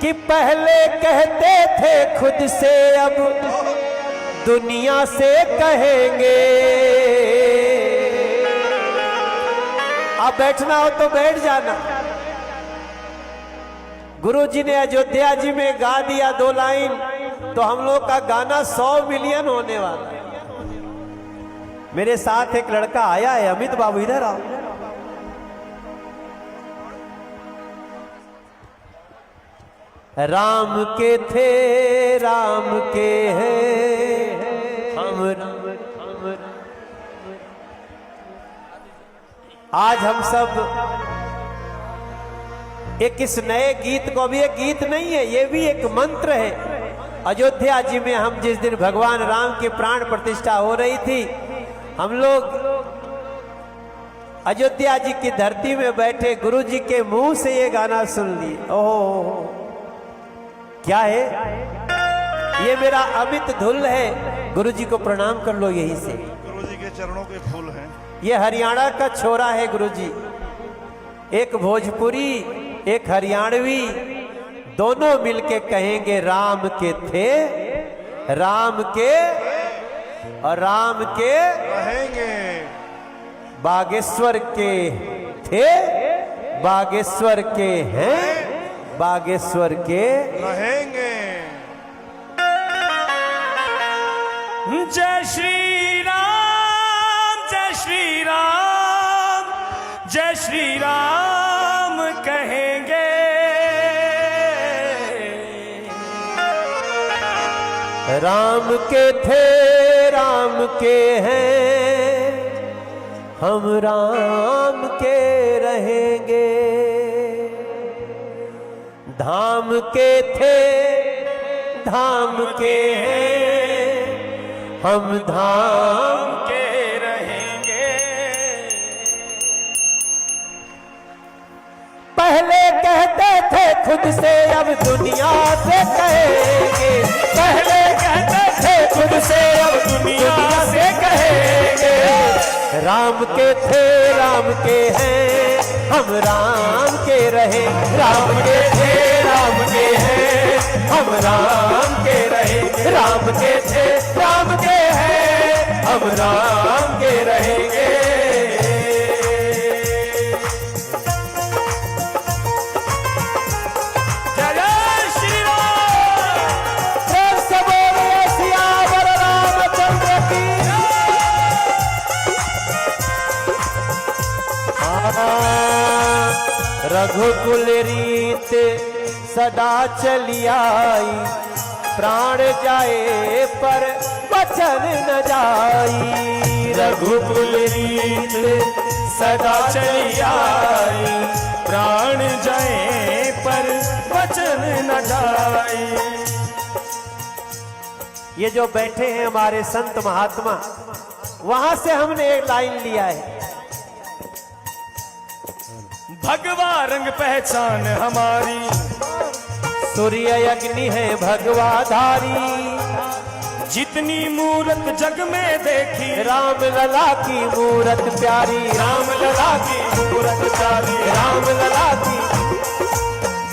कि पहले कहते थे खुद से अब दुनिया से कहेंगे। अब बैठना हो तो बैठ जाना। गुरु जी ने अयोध्या जी में गा दिया 2 लाइन तो हम लोग का गाना 100 मिलियन होने वाला है। मेरे साथ एक लड़का आया है, अमित बाबू इधर आओ। राम के थे राम के हैं हम। आज हम सब एक इस नए गीत को, अभी एक गीत नहीं है, ये भी एक मंत्र है। अयोध्या जी में हम जिस दिन भगवान राम की प्राण प्रतिष्ठा हो रही थी, हम लोग अयोध्या जी की धरती में बैठे गुरु जी के मुंह से ये गाना सुन लिए। ओहो क्या है ये? मेरा अमित धुल है। गुरु जी को प्रणाम कर लो यहीं से। गुरु जी के चरणों के फूल हैं। ये हरियाणा का छोरा है गुरु जी, एक भोजपुरी एक हरियाणवी, दोनों मिलके कहेंगे राम के थे राम के और राम के रहेंगे। बागेश्वर के थे बागेश्वर के हैं बागेश्वर के रहेंगे। जय श्री राम जय श्री राम जय श्री राम कहेंगे। राम के थे राम के हैं हम राम के रहेंगे। धाम के थे धाम के हैं हम धाम के रहेंगे। पहले कहते थे खुद से अब दुनिया से कहेंगे। पहले कहते थे खुद से अब दुनिया से कहेंगे। राम के थे राम के हैं हम राम के रहे। राम के थे राम के हैं हम राम के रहे। राम के थे राम के हैं हम राम के रहेंगे। जय जय श्री राम। प्रेम से बोलिए सियावर रामचंद्र की। रघुकुल रीत सदा चली आई, प्राण जाए पर वचन न जाई। रघुकुल रीत सदा चली आई, प्राण जाए पर वचन न जाए। ये जो बैठे हैं हमारे संत महात्मा, वहां से हमने एक लाइन लिया है। भगवा रंग पहचान हमारी, सूर्य अग्नि है भगवा धारी। जितनी मूरत जग में देखी, राम लला की मूरत प्यारी। राम लला की मूरत प्यारी। राम लला की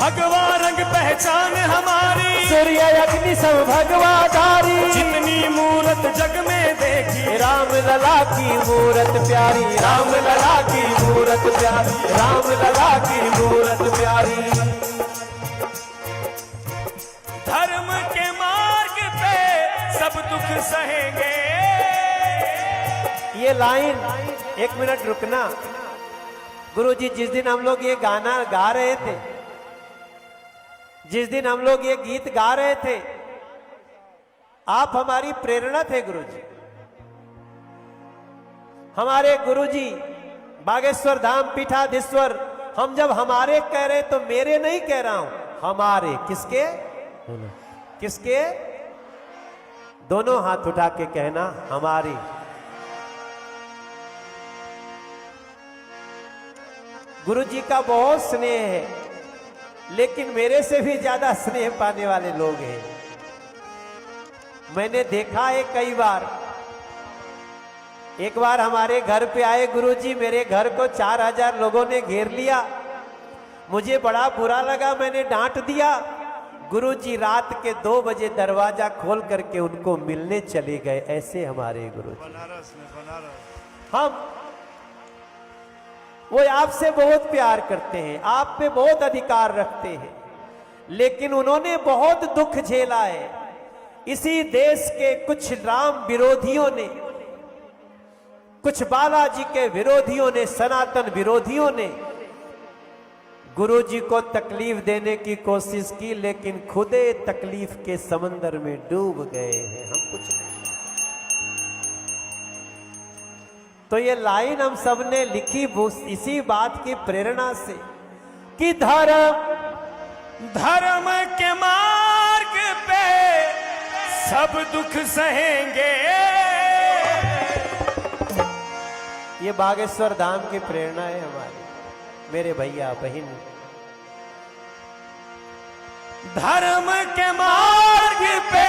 भगवा रंग पहचान हमारी, सूर्य अग्नि सब भगवा धारी। जितनी मूरत जग में देखी, राम लला की मूरत प्यारी। राम लला की मूरत प्यारी। राम लला की मूरत प्यारी। धर्म के मार्ग पे सब दुख सहेंगे। ये लाइन 1 मिनट रुकना। गुरुजी जिस दिन हम लोग ये गाना गा रहे थे, जिस दिन हम लोग ये गीत गा रहे थे, आप हमारी प्रेरणा थे गुरुजी। हमारे गुरुजी बागेश्वर धाम पीठाधीश्वर, हम जब हमारे कह रहे तो मेरे नहीं कह रहा हूं, हमारे। किसके किसके? दोनों हाथ उठा के कहना हमारी। गुरुजी का बहुत स्नेह है, लेकिन मेरे से भी ज्यादा स्नेह पाने वाले लोग हैं। मैंने देखा है कई बार। एक बार हमारे घर पे आए गुरुजी, मेरे घर को 4000 लोगों ने घेर लिया। मुझे बड़ा बुरा लगा, मैंने डांट दिया। गुरुजी रात के 2 बजे दरवाजा खोल करके उनको मिलने चले गए। ऐसे हमारे गुरुजी। बनारस में, बनारस। हम वो आपसे बहुत प्यार करते हैं, आप पे बहुत अधिकार रखते हैं, लेकिन उन्होंने बहुत दुख झेला है। इसी देश के कुछ राम विरोधियों ने, कुछ बालाजी के विरोधियों ने, सनातन विरोधियों ने गुरुजी को तकलीफ देने की कोशिश की, लेकिन खुदे तकलीफ के समंदर में डूब गए हैं। हम कुछ नहीं। तो ये लाइन हम सबने लिखी इसी बात की प्रेरणा से कि धर्म के मार्ग पे सब दुख सहेंगे। ये बागेश्वर धाम की प्रेरणा है हमारी, मेरे भैया बहन। धर्म के मार्ग पे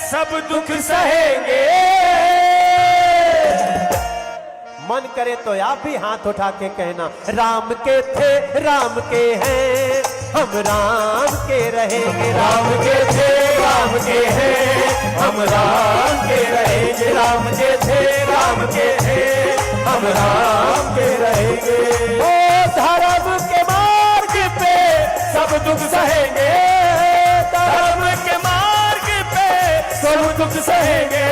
सब दुख सहेंगे। मन करे तो आप भी हाथ उठा के कहना, राम के थे राम के हैं, हम राम के रहेंगे। राम के थे राम के हैं, हम राम के रहेंगे। राम के थे राम के हैं, हम राम के रहेंगे। ओ धर्म के मार्ग पे सब दुख सहेंगे। धर्म के मार्ग पे सब दुख सहेंगे।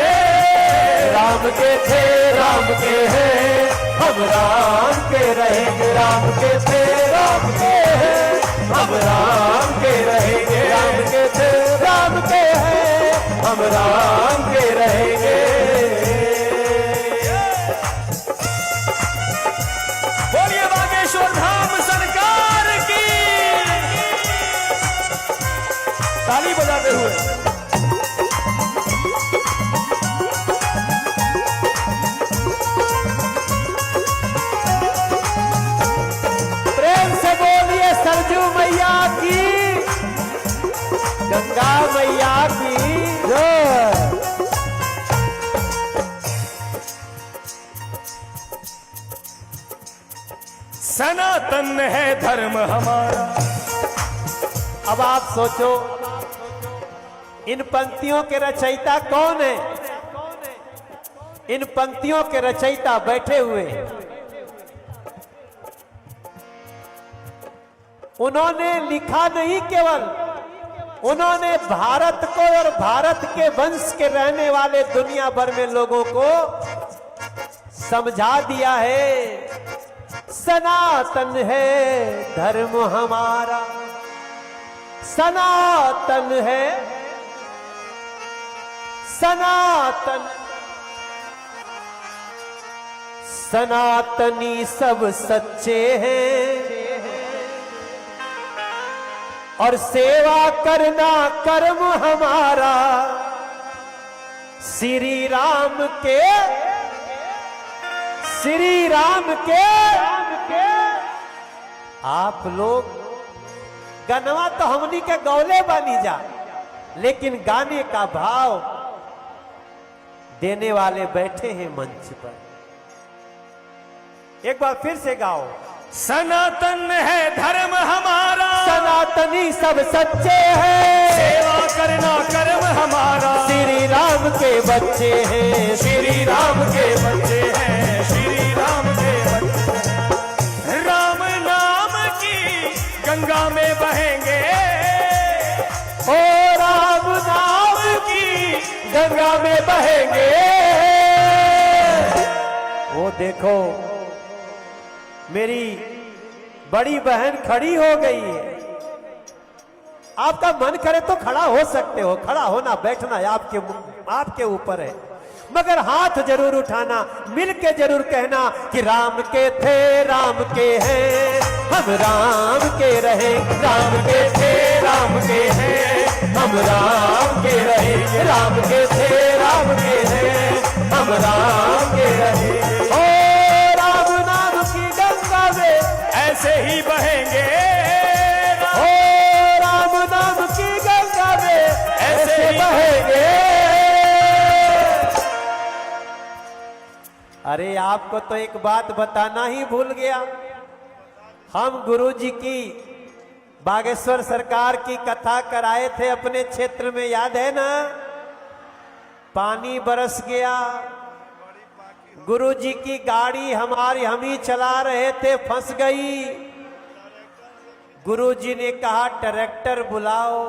राम के थे राम के हैं, हम राम के रहेंगे। राम के थे राम के हैं, हम राम के रहेंगे। राम के थे राम के हैं, हम राम के रहेंगे। बोलिए बागेश्वर धाम सरकार की। ताली बजाते हुए प्रेम से बोलिए सरजू मैया की, गंगा मैया की जय। सनातन है धर्म हमारा। अब आप सोचो, इन पंक्तियों के रचयिता कौन है? इन पंक्तियों के रचयिता बैठे हुए हैं। उन्होंने लिखा नहीं, केवल उन्होंने भारत को और भारत के वंश के रहने वाले दुनिया भर में लोगों को समझा दिया है। सनातन है धर्म हमारा, सनातन है, सनातन, सनातनी सब सच्चे हैं और सेवा करना कर्म हमारा। श्री राम के, श्री राम के। आप लोग गनवा तो हमनी के गौले बनी जा, लेकिन गाने का भाव देने वाले बैठे हैं मंच पर। एक बार फिर से गाओ। सनातन है धर्म हमारा, सनातनी सब सच्चे हैं, सेवा करना कर्म हमारा। श्री राम के बच्चे हैं, श्री राम के बच्चे हैं, श्री राम के बच्चे। राम नाम की गंगा में बहेंगे। ओ राम नाम की गंगा में बहेंगे। वो देखो मेरी बड़ी बहन खड़ी हो गई है। आपका मन करे तो खड़ा हो सकते हो, खड़ा होना बैठना आपके ऊपर है, मगर हाथ जरूर उठाना, मिल के जरूर कहना कि राम के थे राम के हैं, हम राम के रहे। राम के थे राम के हैं, हम राम के रहे। राम के थे राम के हैं, हम राम के रहे। ओ राम नाम की गंगा में ऐसे ही बहेंगे। ओ राम नाम की गंगा में ऐसे बहेंगे। अरे आपको तो एक बात बताना ही भूल गया। हम गुरुजी की बागेश्वर सरकार की कथा कराए थे अपने क्षेत्र में, याद है ना? पानी बरस गया, गुरुजी की गाड़ी हम ही चला रहे थे, फंस गई। गुरुजी ने कहा ट्रैक्टर बुलाओ।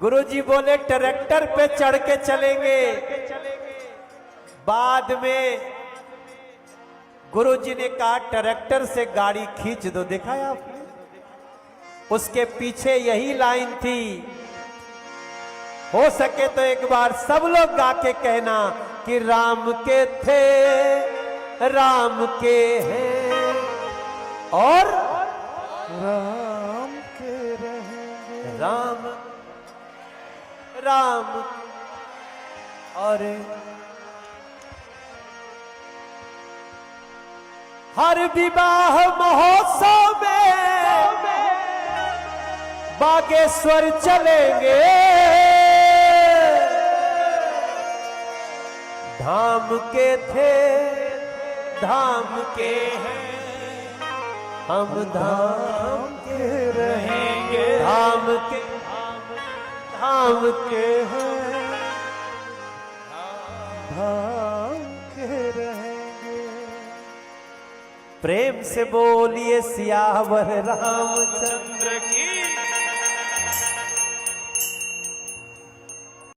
गुरुजी बोले ट्रैक्टर पे चढ़ के चलेंगे। बाद में गुरुजी ने कहा ट्रैक्टर से गाड़ी खींच दो। देखा है आपने? उसके पीछे यही लाइन थी। हो सके तो एक बार सब लोग गा के कहना कि राम के थे राम के हैं और राम के रहेंगे। राम राम और हर विवाह महोत्सव में बागेश्वर चलेंगे। धाम के थे धाम के हैं, हम धाम के रहेंगे। धाम के हैं, धाम के रहेंगे। प्रेम से बोलिए सियावर रामचंद्र की।